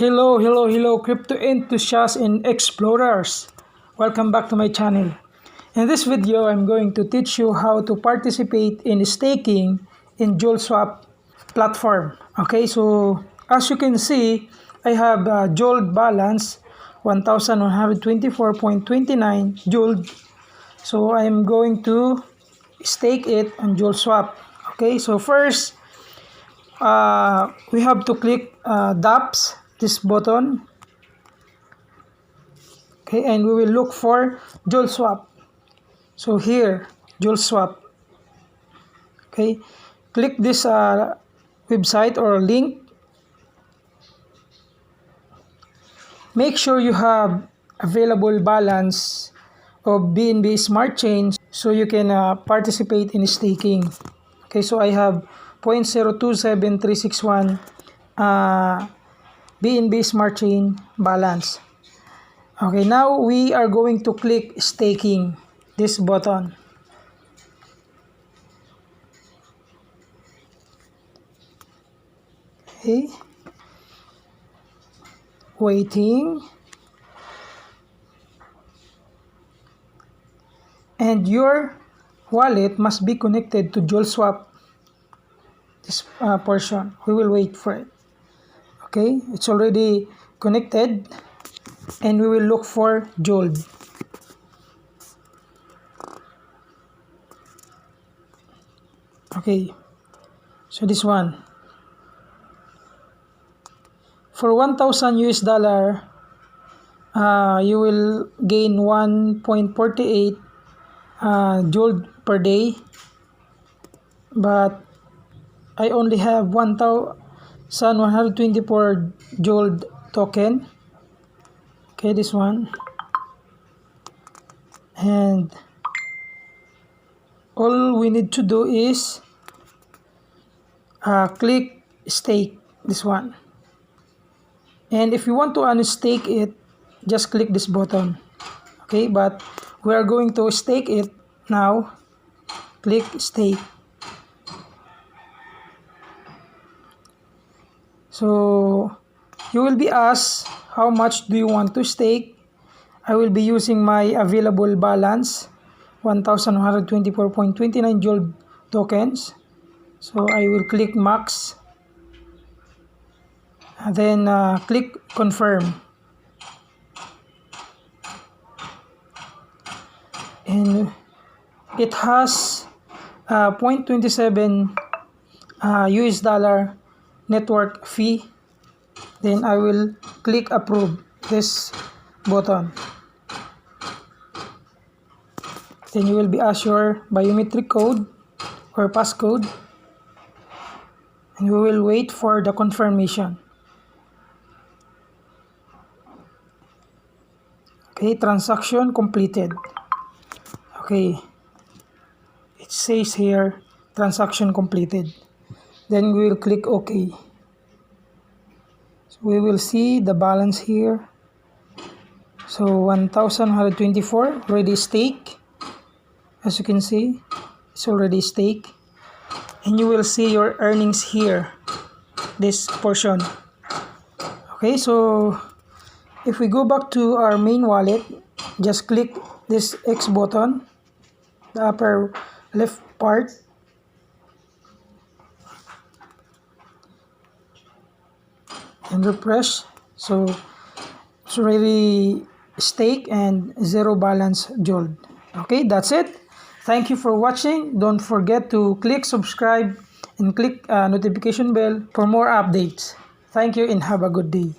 Hello, crypto enthusiasts and explorers. Welcome back to my channel. In this video, I'm going to teach you how to participate in staking in JulSwap platform. Okay, so as you can see, I have JulD balance 1124.29 JulD. So I'm going to stake it on JulSwap. Okay, so first, we have to click dApps, this button. Okay, and we will look for JulSwap. So here, JulSwap. Okay, click this website or link. Make sure you have available balance of BNB Smart Chain so you can participate in staking. Okay, so I have 0.027361 BNB Smart Chain balance. Okay, now we are going to click staking, this button. Okay, waiting. And your wallet must be connected to JulSwap, this portion. We will wait for it. Okay, it's already connected, and we will look for JulD. Okay, so this one. For 1,000 US dollar, you will gain 1.48 JulD per day, but I only have 1,124 JulD token. Okay, this one, and all we need to do is click stake, this one. And if you want to unstake it, just click this button. Okay, but we are going to stake it now. Click stake. So you will be asked how much do you want to stake. I will be using my available balance 1124.29 JulD tokens. So I will click max, and then click confirm. And it has 0.27 US dollar network fee. Then I will click approve, this button. Then you will be asked your biometric code or passcode, and we will wait for the confirmation. Okay, transaction completed. Okay, it says here transaction completed. Then we will click OK. So we will see the balance here. So 1,124 already stake. As you can see, it's already stake. And you will see your earnings here, this portion. Okay, so if we go back to our main wallet, just click this X button, the upper left part. And refresh. So it's already stake and zero balance JulD. Okay, that's it. Thank you for watching. Don't forget to click subscribe and click notification bell for more updates. Thank you and have a good day.